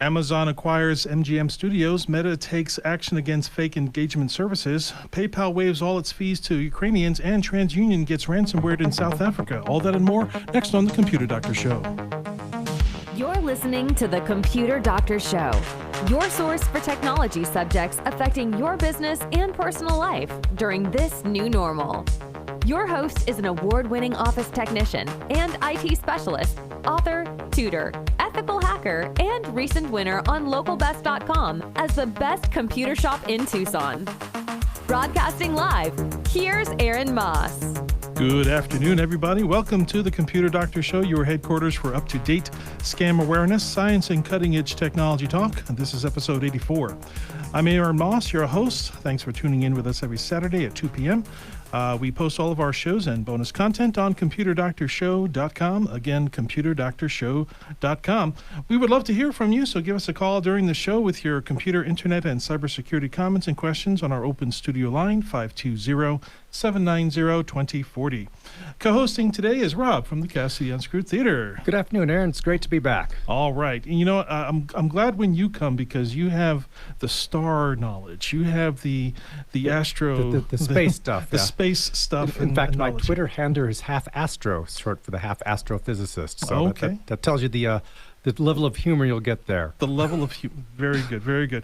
Amazon acquires MGM Studios. Meta takes action against fake engagement services. PayPal waives all its fees to Ukrainians, and TransUnion gets ransomware in South Africa. All that and more next on The Computer Doctor Show. You're listening to The Computer Doctor Show, your source for technology subjects affecting your business and personal life during this new normal. Your host is an award-winning office technician and IT specialist, author, tutor, ethical hacker, and recent winner on localbest.com as the best computer shop in Tucson. Broadcasting live, here's Aaron Moss. Good afternoon, everybody. Welcome to the Computer Doctor Show, your headquarters for up-to-date scam awareness, science, and cutting-edge technology talk. This is episode 84. I'm Aaron Moss, your host. Thanks for tuning in with us every Saturday at 2 p.m. We post all of our shows and bonus content on ComputerDoctorShow.com. Again, ComputerDoctorShow.com. We would love to hear from you, so give us a call during the show with your computer, internet, and cybersecurity comments and questions on our open studio line, 520-790-2040. Co-hosting today is Rob from the Cassidy Unscrewed Theater. Good afternoon, Aaron. It's great to be back. All right. You know, I'm glad when you come because you have the star knowledge. You have the astro... The space stuff. The space stuff. In fact, my Twitter handle is half astro, short for the half astrophysicist. So okay. that tells you the level of humor you'll get there. The level of humor. Very good. Very good.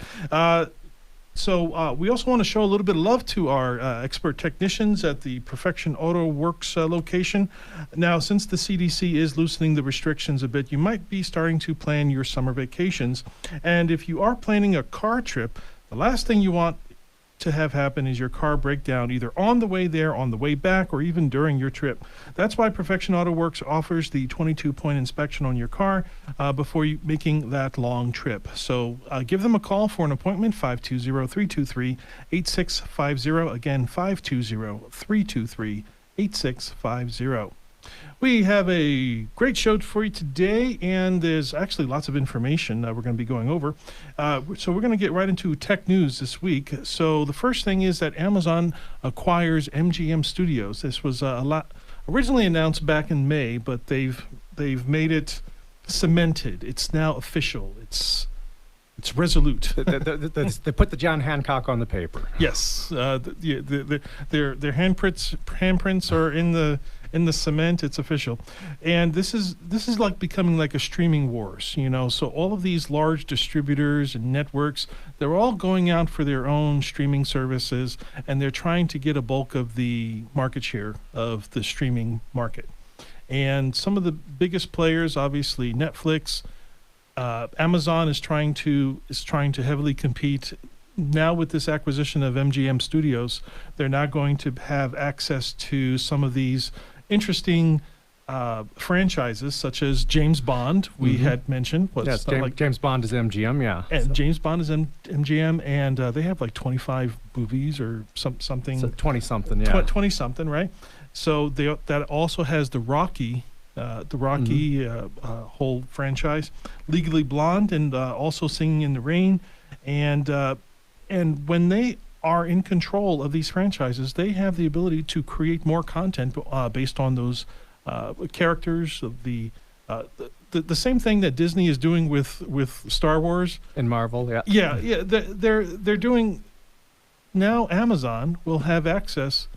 So we also want to show a little bit of love to our expert technicians at the Perfection Auto Works location. Now, since the CDC is loosening the restrictions a bit, you might be starting to plan your summer vacations. And if you are planning a car trip, the last thing you want to have happen is your car break down either on the way there, on the way back, or even during your trip. That's why Perfection Auto Works offers the 22-point inspection on your car before you making that long trip. So give them a call for an appointment, 520-323-8650. Again, 520-323-8650. We have a great show for you today, and there's actually lots of information we're going to be going over. So we're going to get right into tech news this week. So the first thing is that Amazon acquires MGM Studios. This was originally announced back in May, but they've made it cemented. It's now official. It's resolute. They put the John Hancock on the paper. Yes, their handprints are in the cement. It's official, and this is like becoming like a streaming wars, you know. So all of these large distributors and networks, they're all going out for their own streaming services, and they're trying to get a bulk of the market share of the streaming market. And some of the biggest players, obviously Netflix, Amazon is trying to heavily compete. Now with this acquisition of MGM Studios, they're now going to have access to some of these interesting franchises, such as James Bond. We had mentioned. Yes, James Bond is MGM, yeah. And so. James Bond is MGM, and they have like 25 movies or something. So 20-something, yeah. 20-something, right? So that also has the Rocky whole franchise, Legally Blonde, and also Singing in the Rain, and when they are in control of these franchises, they have the ability to create more content based on those characters of the same thing that Disney is doing with Star Wars and Marvel. Yeah. They're doing now. Amazon will have access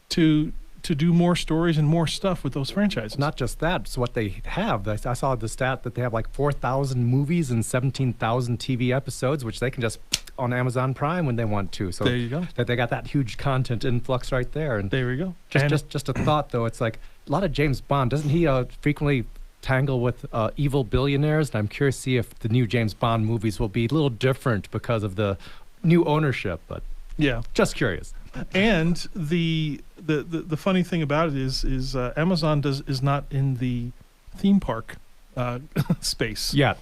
to do more stories and more stuff with those franchises. Not just that, it's what they have. I saw the stat that they have like 4,000 movies and 17,000 TV episodes, which they can just on Amazon Prime when they want to. So there you go. That they got that huge content influx right there. And there we go. Just a thought though, it's like a lot of James Bond. Doesn't he frequently tangle with evil billionaires? And I'm curious to see if the new James Bond movies will be a little different because of the new ownership. But yeah, just curious. And the funny thing about it is Amazon is not in the theme park space. Yeah.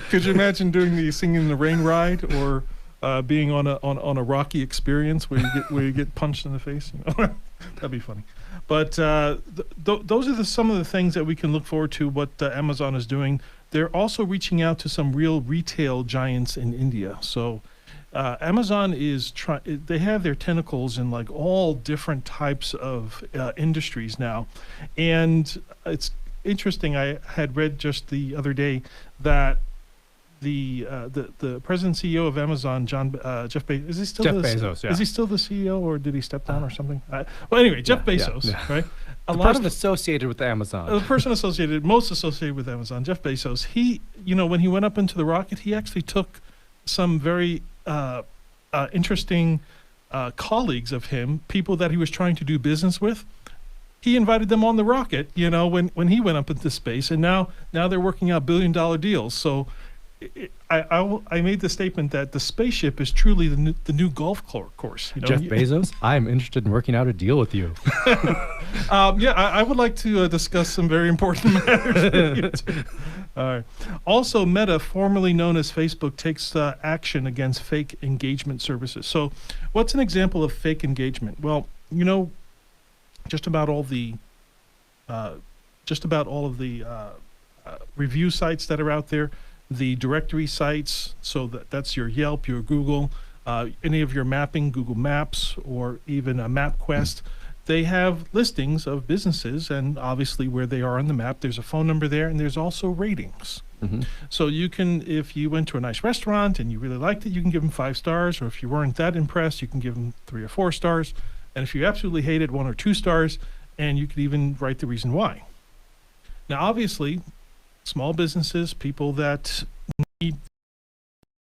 Could you imagine doing the Singing in the Rain ride or being on a Rocky experience where you get punched in the face? You know? That'd be funny. But those are some of the things that we can look forward to. What Amazon is doing. They're also reaching out to some real retail giants in India. So. Amazon is they have their tentacles in like all different types of industries now. And it's interesting. I had read just the other day that the president and CEO of Amazon, Jeff Bezos. Is he still Jeff the, Bezos, yeah. Is he still the CEO, or did he step down or something? Well, anyway, Jeff Bezos, right? A The lot person of associated with Amazon. the person most associated with Amazon, Jeff Bezos. He, when he went up into the rocket, he actually took some very interesting colleagues of him, people that he was trying to do business with. He invited them on the rocket, when he went up into space, and now they're working out billion-dollar deals. So I made the statement that the spaceship is truly the new golf course. Jeff Bezos, I'm interested in working out a deal with you. I would like to discuss some very important matters with you too. All right. Also, Meta, formerly known as Facebook, takes action against fake engagement services. So, what's an example of fake engagement? Well, just about all of the review sites that are out there, the directory sites, so that's your Yelp, your Google, any of your mapping, Google Maps, or even MapQuest. They have listings of businesses, and obviously where they are on the map, there's a phone number there, and there's also ratings. Mm-hmm. So you can, if you went to a nice restaurant and you really liked it, you can give them 5 stars, or if you weren't that impressed, you can give them 3 or 4 stars. And if you absolutely hate it, 1 or 2 stars, and you could even write the reason why. Now, obviously, small businesses, people that need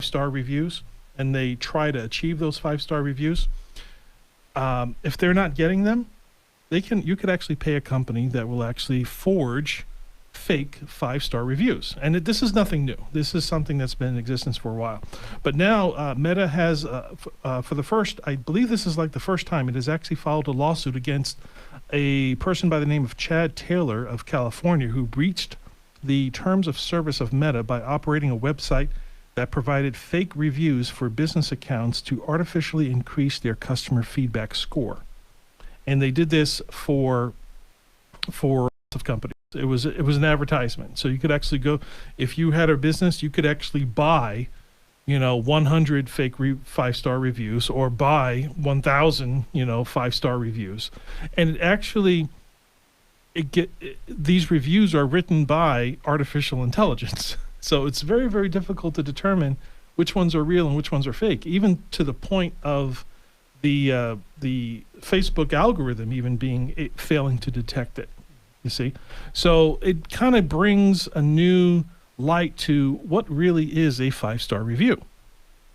5-star reviews, and they try to achieve those 5-star reviews, if they're not getting them, you could actually pay a company that will actually forge fake 5-star reviews. And this is nothing new. This is something that's been in existence for a while. But now Meta has, for the first, I believe this is like the first time, it has actually filed a lawsuit against a person by the name of Chad Taylor of California, who breached the terms of service of Meta by operating a website that provided fake reviews for business accounts to artificially increase their customer feedback score. And they did this for lots of companies. It was an advertisement. So you could actually go, if you had a business, you could actually buy, 100 fake 5-star reviews, or buy 1,000, 5-star reviews. And these reviews are written by artificial intelligence. So it's very, very difficult to determine which ones are real and which ones are fake, even to the point of the Facebook algorithm even failing to detect it. You see? So it kind of brings a new light to what really is a 5-star review.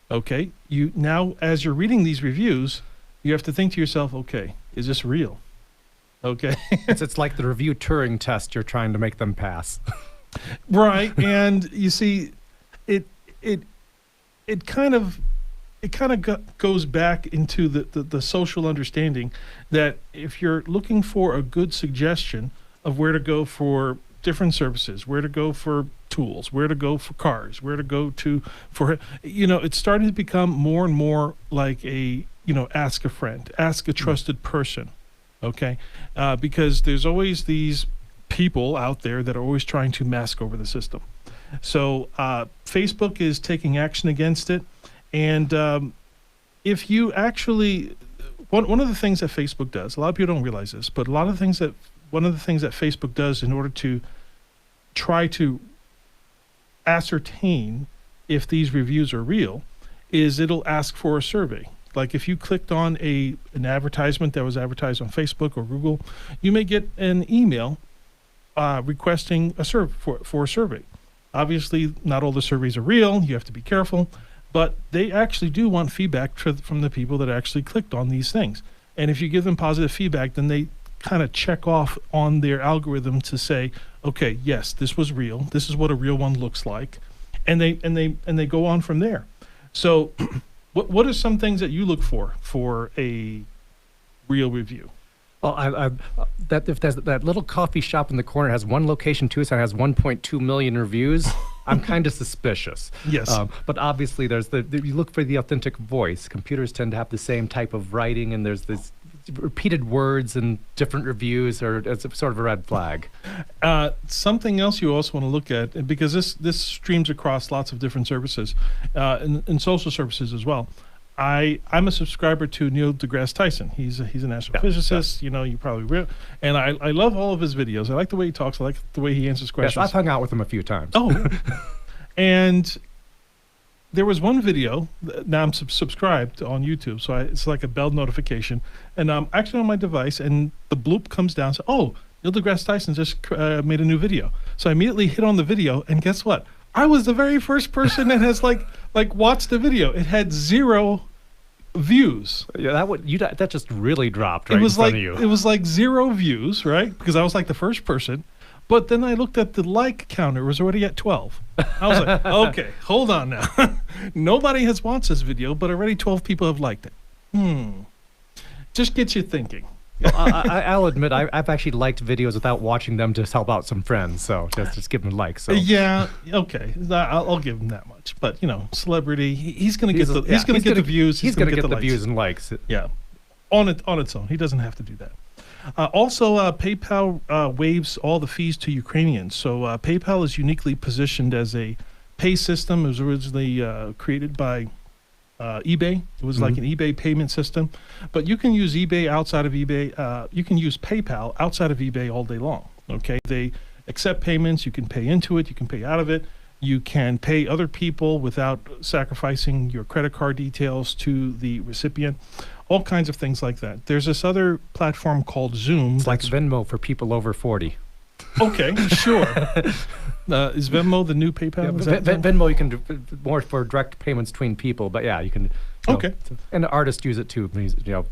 Okay? Now, as you're reading these reviews, you have to think to yourself, okay, is this real? Okay. It's like the review Turing test you're trying to make them pass. Right. And you see, it kind of goes back into the social understanding that if you're looking for a good suggestion of where to go for different services, where to go for tools, where to go for cars, where to go it's starting to become more and more like ask a friend, ask a trusted person. Okay. Because there's always these people out there that are always trying to mask over the system. So Facebook is taking action against it. And if you actually, one of the things that Facebook does, a lot of people don't realize this, but one of the things that Facebook does in order to try to ascertain if these reviews are real is it'll ask for a survey. Like if you clicked on an advertisement that was advertised on Facebook or Google, you may get an email requesting for a survey. Obviously, not all the surveys are real. You have to be careful. But they actually do want feedback from the people that actually clicked on these things. And if you give them positive feedback, then they kind of check off on their algorithm to say, okay, yes, this was real. This is what a real one looks like. And they go on from there. So what are some things that you look for a real review? Well, if there's that little coffee shop in the corner has one location to it and has 1.2 million reviews, I'm kind of suspicious. Yes. But obviously, you look for the authentic voice. Computers tend to have the same type of writing, and there's this repeated words and different reviews, or it's sort of a red flag. Something else you also want to look at, because this streams across lots of different services, and social services as well. I'm a subscriber to Neil deGrasse Tyson. He's an astrophysicist. Yeah. You probably will. And I love all of his videos. I like the way he talks. I like the way he answers questions. Yes, I've hung out with him a few times. Oh. And there was one video. Now I'm subscribed on YouTube, so it's like a bell notification, and I'm actually on my device, and the bloop comes down. So, oh, Neil deGrasse Tyson just made a new video. So I immediately hit on the video, and guess what? I was the very first person that has like watched the video. It had 0 views. Yeah, that just really dropped right It was in front like of you. it was like 0 views, right? Because I was like the first person. But then I looked at the like counter; it was already at 12. I was like, okay, hold on now. Nobody has watched this video, but already 12 people have liked it. Just gets you thinking. Well, I'll admit I've actually liked videos without watching them to help out some friends. So just give them a like. So Yeah, okay, I'll give him that much. But celebrity, he's gonna get the views. He's gonna get the likes. views and likes. Yeah, on its own. He doesn't have to do that. Also, PayPal waives all the fees to Ukrainians. So PayPal is uniquely positioned as a pay system. It was originally created by eBay. It was like an eBay payment system. But you can use eBay outside of eBay. You can use PayPal outside of eBay all day long. Okay, they accept payments. You can pay into it. You can pay out of it. You can pay other people without sacrificing your credit card details to the recipient. All kinds of things like that. There's this other platform called Zoom. It's like Venmo for people over 40. Okay, sure. Is Venmo the new PayPal? Yeah, Venmo you can do more for direct payments between people, but yeah, you can. Okay. And artists use it too.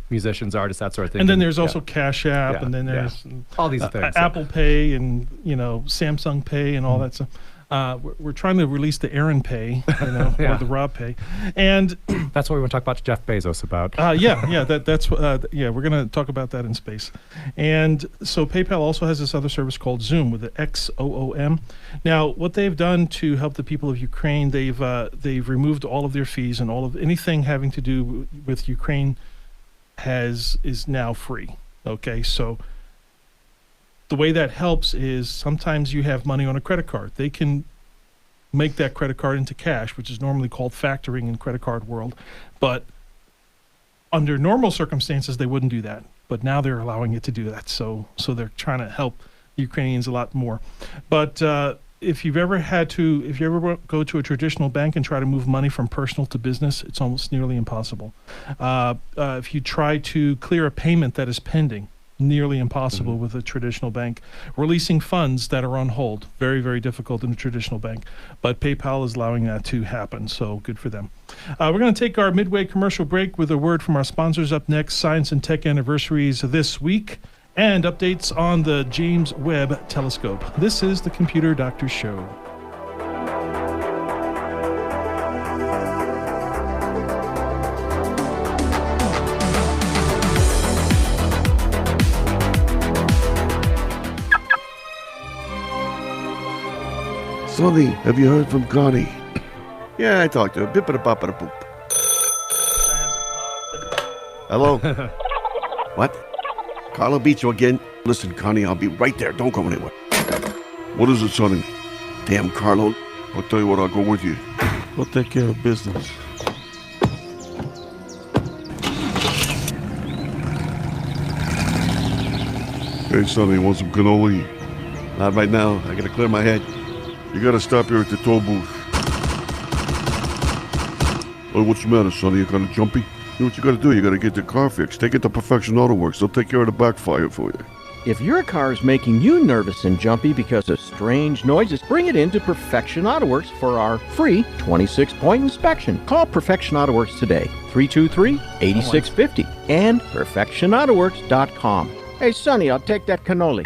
Musicians, artists, that sort of thing. And then there's also Cash App, and then there's all these things. Apple Pay, and Samsung Pay, and all that stuff. We're trying to release the Aaron Pay, or the Rob Pay, and that's what we want to talk about Jeff Bezos about. That's we're going to talk about that in space. And so PayPal also has this other service called Zoom with the XOOM. Now, what they've done to help the people of Ukraine, they've removed all of their fees, and all of anything having to do with Ukraine is now free. Okay, so the way that helps is sometimes you have money on a credit card. They can make that credit card into cash, which is normally called factoring in credit card world. But under normal circumstances, they wouldn't do that. But now they're allowing it to do that. So they're trying to help Ukrainians a lot more. But if you ever go to a traditional bank and try to move money from personal to business, it's almost nearly impossible. If you try to clear a payment that is pending, nearly impossible with a traditional bank. Releasing funds that are on hold, very, very difficult in a traditional bank. But PayPal is allowing that to happen, so good for them. We're going to take our midway commercial break with a word from our sponsors. Up next, Science and Tech anniversaries this week and updates on the James Webb Telescope. This is the Computer Doctor Show. Sonny, have you heard from Connie? Yeah, I talked to her. Bip-a-da-bop-a-da-boop. Hello? What? Carlo beat you again? Listen, Connie, I'll be right there. Don't go anywhere. What is it, Sonny? Damn, Carlo. I'll tell you what, I'll go with you. I'll take care of business. Hey, Sonny, want some cannoli? Not right now. I gotta clear my head. You gotta stop here at the toll booth. Oh, what's the matter, Sonny? You kinda jumpy? You know what you gotta do? You gotta get the car fixed. Take it to Perfection Auto Works. They'll take care of the backfire for you. If your car is making you nervous and jumpy because of strange noises, bring it into Perfection Auto Works for our free 26-point inspection. Call Perfection Auto Works today, 323-8650, and perfectionautoworks.com. Hey, Sonny, I'll take that cannoli.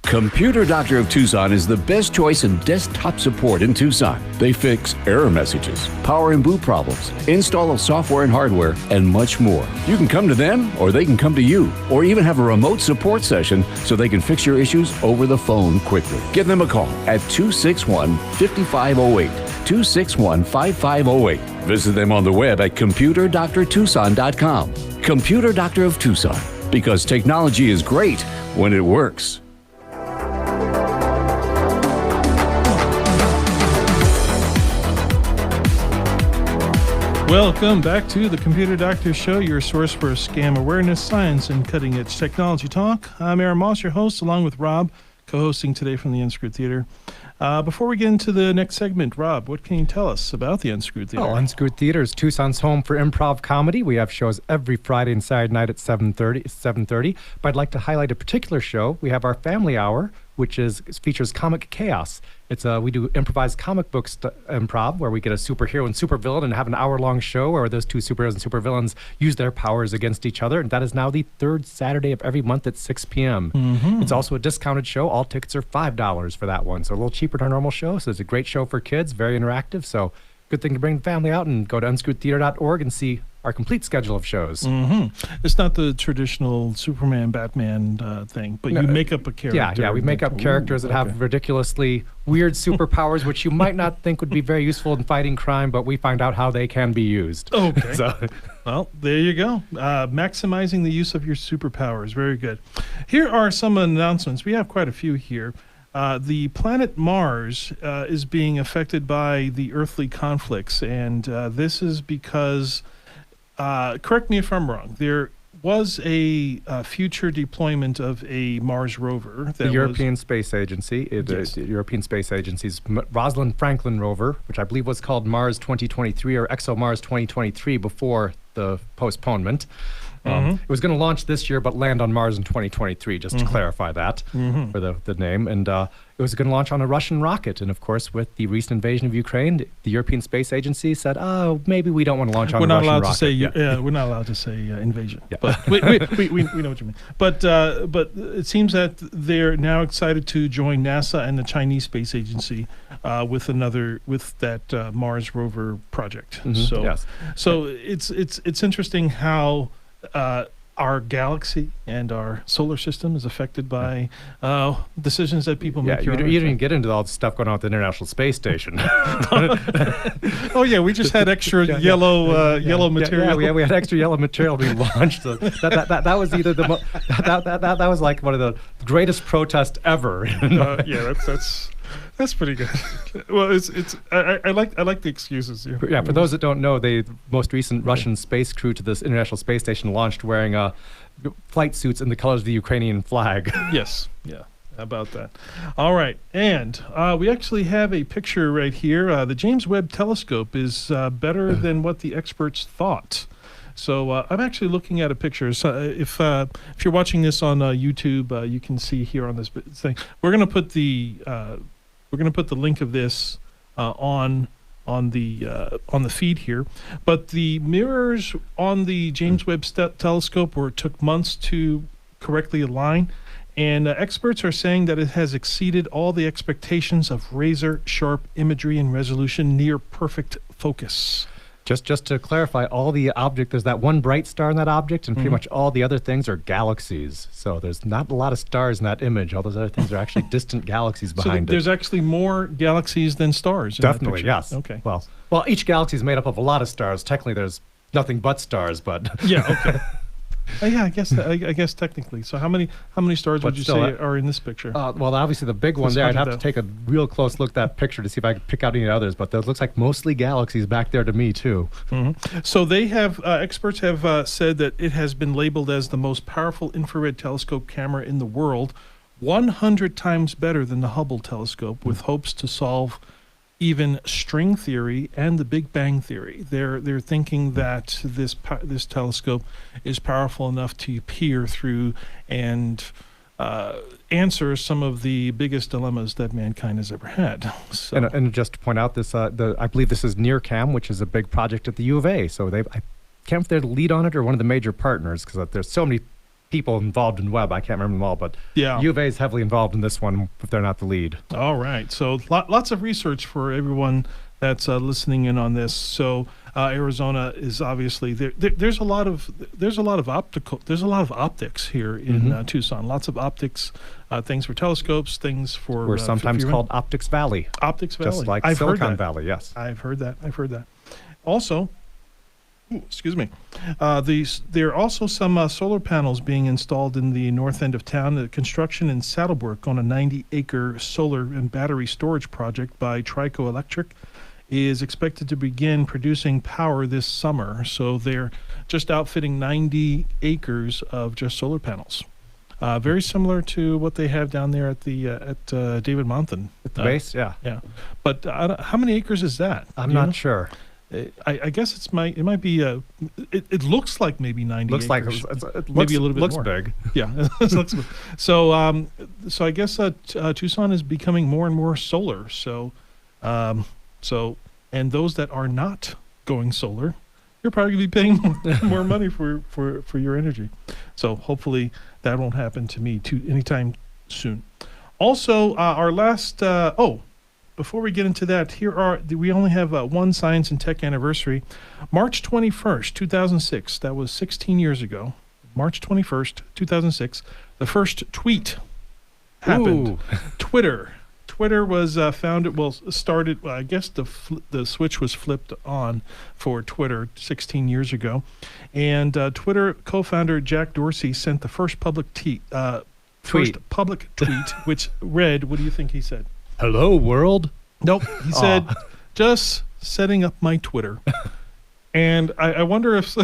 Computer Doctor of Tucson is the best choice in desktop support in Tucson. They fix error messages, power and boot problems, install of software and hardware, and much more. You can come to them, or they can come to you, or even have a remote support session so they can fix your issues over the phone quickly. Give them a call at 261-5508, 261-5508. Visit them on the web at computerdoctortucson.com. Computer Doctor of Tucson, because technology is great when it works. Welcome back to the Computer Doctor Show, your source for scam awareness, science, and cutting-edge technology talk. I'm Aaron Moss, your host, along with Rob, co-hosting today from the Unscripted Theater. Before we get into the next segment, Rob, what can you tell us about the Unscrewed Theater? Oh, Unscrewed Theater is Tucson's home for improv comedy. We have shows every Friday and Saturday night at 7:30. But I'd like to highlight a particular show. We have our Family Hour, which features Comic Chaos. We do improvised comic books improv, where we get a superhero and supervillain and have an hour-long show where those two superheroes and supervillains use their powers against each other. And that is now the third Saturday of every month at 6 p.m. It's also a discounted show. All tickets are $5 for that one, so a little cheaper than our normal show. So it's a great show for kids, very interactive. So good thing to bring the family out and go to unscrewedtheater.org and see our complete schedule of shows. It's not the traditional Superman, Batman thing, but you make up a character. Yeah, we make up characters that have ridiculously weird superpowers, which you might not think would be very useful in fighting crime, but we find out how they can be used. Okay. So, well, there you go. Maximizing the use of your superpowers. Very good. Here are some announcements. We have quite a few here. The planet Mars is being affected by the earthly conflicts, and this is because, correct me if I'm wrong, there was a future deployment of a Mars rover. The European Space Agency, the European Space Agency's Rosalind Franklin rover, which I believe was called Mars 2023 or ExoMars 2023 before the postponement. It was going to launch this year, but land on Mars in 2023, just to clarify that for the name. And it was going to launch on a Russian rocket. And of course, with the recent invasion of Ukraine, the European Space Agency said, oh, maybe we don't want to launch on a Russian rocket. We're not allowed to say invasion. Yeah. But we know what you mean. But it seems that they're now excited to join NASA and the Chinese Space Agency with that Mars rover project. So it's interesting how our galaxy and our solar system is affected by decisions that people make. You didn't even get into all the stuff going on at the International Space Station. Oh yeah, we just had extra yellow material. We had extra yellow material being launched. So that was either that was like one of the greatest protests ever. That's pretty good. Well, I like the excuses here. Yeah, for those that don't know, the most recent Russian space crew to this International Space Station launched wearing flight suits in the colors of the Ukrainian flag. Yes, yeah, about that. All right, and we actually have a picture right here. The James Webb Telescope is better than what the experts thought. So I'm actually looking at a picture. So if you're watching this on YouTube, you can see here on this thing. We're going to put the link of this on the feed here. But the mirrors on the James Webb Telescope took months to correctly align, and experts are saying that it has exceeded all the expectations of razor-sharp imagery and resolution, near perfect focus. Just to clarify, all the object, there's that one bright star in that object, and pretty much all the other things are galaxies. So there's not a lot of stars in that image. All those other things are actually distant galaxies behind it. So there's actually more galaxies than stars in Definitely, that yes. Okay. Well, each galaxy is made up of a lot of stars. Technically, there's nothing but stars, but... Yeah, okay. Yeah, I guess technically. So how many stars would you say are in this picture? Well, obviously the big one there. I'd have to take a real close look at that picture to see if I could pick out any others. But those looks like mostly galaxies back there to me too. So they have experts have said that it has been labeled as the most powerful infrared telescope camera in the world, 100 times better than the Hubble telescope, with hopes to solve even string theory and the Big Bang theory. They're thinking that this telescope is powerful enough to peer through and answer some of the biggest dilemmas that mankind has ever had. So. And just to point out, this I believe this is NearCam, which is a big project at the U of A. So I can't remember if they're the lead on it or one of the major partners, because there's so many people involved in Webb. I can't remember them all, but U of A is heavily involved in this one if they're not the lead. All right. So lots of research for everyone that's listening in on this. So Arizona is obviously there. There's a lot of optics here in Tucson. Lots of optics, things for telescopes, things for. We're sometimes called Optics Valley. Optics Valley, just like Silicon Valley. Yes, I've heard that. Also. Excuse me. There are also some solar panels being installed in the north end of town. The construction and saddle work on a 90-acre solar and battery storage project by Trico Electric is expected to begin producing power this summer. So they're just outfitting 90 acres of just solar panels. Very similar to what they have down there at the David Monthan. At the base, yeah. Yeah. But how many acres is that? I'm Do you know? not sure. I guess it might be it looks like maybe 90 Looks like acres. it Maybe a little bit looks more. big. Yeah. It looks big. So I guess Tucson is becoming more and more solar. So and those that are not going solar, you're probably going to be paying more money for your energy. So hopefully that won't happen to me anytime soon. Also, our last before we get into that, we only have one Science and Tech anniversary. March 21st, 2006, that was 16 years ago. March 21st, 2006, the first tweet happened. Ooh. Twitter was started, I guess the switch was flipped on for Twitter 16 years ago. And Twitter co-founder Jack Dorsey sent the first public tweet, which read, what do you think he said? Hello, world. Nope. He said, just setting up my Twitter. And I wonder if...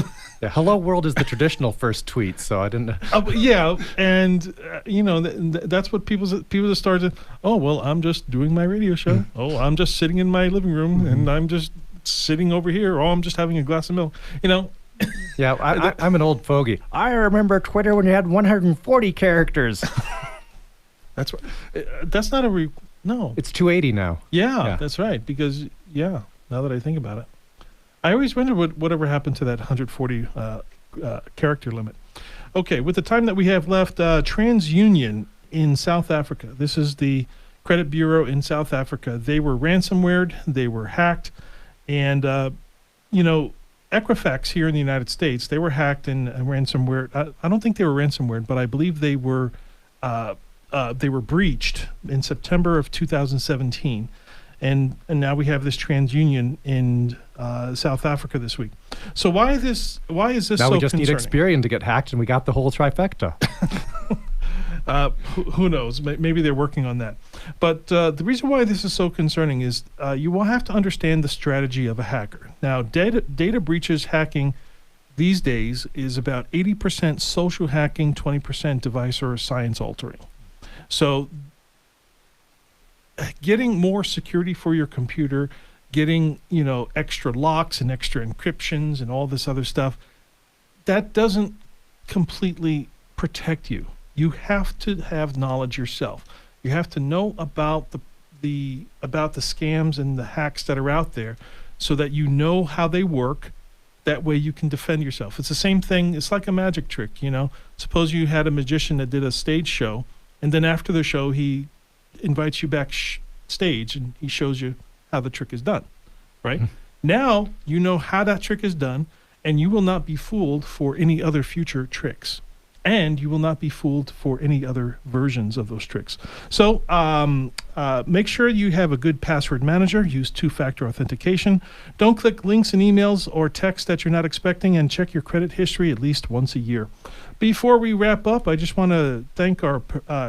Yeah, hello, world is the traditional first tweet, so I didn't... yeah, and, that's what people that started, oh, well, I'm just doing my radio show. Oh, I'm just sitting in my living room, and I'm just sitting over here. Oh, I'm just having a glass of milk. Yeah, I'm an old fogey. I remember Twitter when you had 140 characters. That's not no. It's 280 now. Yeah, that's right. Because, now that I think about it, I always wonder whatever happened to that 140 character limit. Okay, with the time that we have left, TransUnion in South Africa. This is the credit bureau in South Africa. They were ransomwared. They were hacked. And, Equifax here in the United States, they were hacked and ransomware. I don't think they were ransomware, but I believe they were breached in September of 2017. And now we have this TransUnion in South Africa this week. So why is this now so we just concerning? need Experian to get hacked, and we got the whole trifecta. Who knows? Maybe they're working on that. But the reason why this is so concerning is you will have to understand the strategy of a hacker. Now, data breaches hacking these days is about 80% social hacking, 20% device or science altering. So getting more security for your computer, getting, extra locks and extra encryptions and all this other stuff, that doesn't completely protect you. You have to have knowledge yourself. You have to know about the scams and the hacks that are out there so that you know how they work. That way you can defend yourself. It's the same thing. It's like a magic trick, Suppose you had a magician that did a stage show, and then after the show, he invites you back stage and he shows you how the trick is done, right? Now you know how that trick is done, and you will not be fooled for any other future tricks. And you will not be fooled for any other versions of those tricks. So make sure you have a good password manager. Use two-factor authentication. Don't click links in emails or texts that you're not expecting, and check your credit history at least once a year. Before we wrap up, I just want to thank our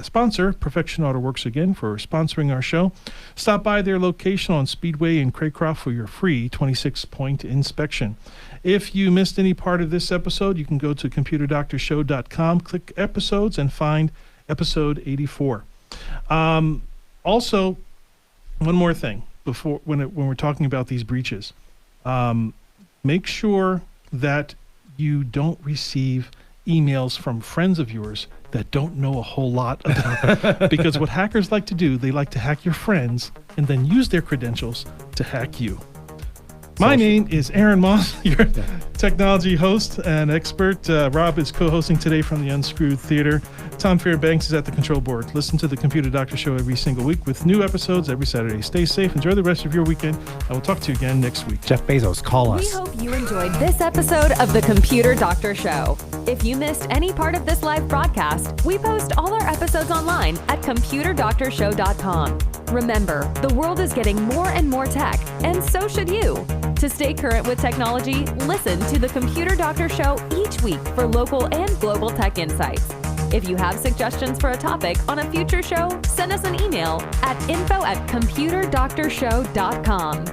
sponsor, Perfection Auto Works, again for sponsoring our show. Stop by their location on Speedway in Craycroft for your free 26-point inspection. If you missed any part of this episode, you can go to computerdoctorshow.com, click episodes, and find episode 84. Also, one more thing before when we're talking about these breaches, make sure that you don't receive emails from friends of yours that don't know a whole lot about it. Because what hackers like to do, they like to hack your friends and then use their credentials to hack you. My name is Aaron Moss, your technology host and expert. Rob is co-hosting today from the Unscrewed Theater. Tom Fairbanks is at the control board. Listen to the Computer Doctor Show every single week with new episodes every Saturday. Stay safe. Enjoy the rest of your weekend. I will talk to you again next week. Jeff Bezos, call us. We hope you enjoyed this episode of the Computer Doctor Show. If you missed any part of this live broadcast, we post all our episodes online at computerdoctorshow.com. Remember, the world is getting more and more tech, and so should you. To stay current with technology, listen to the Computer Doctor Show each week for local and global tech insights. If you have suggestions for a topic on a future show, send us an email at info@computerdoctorshow.com.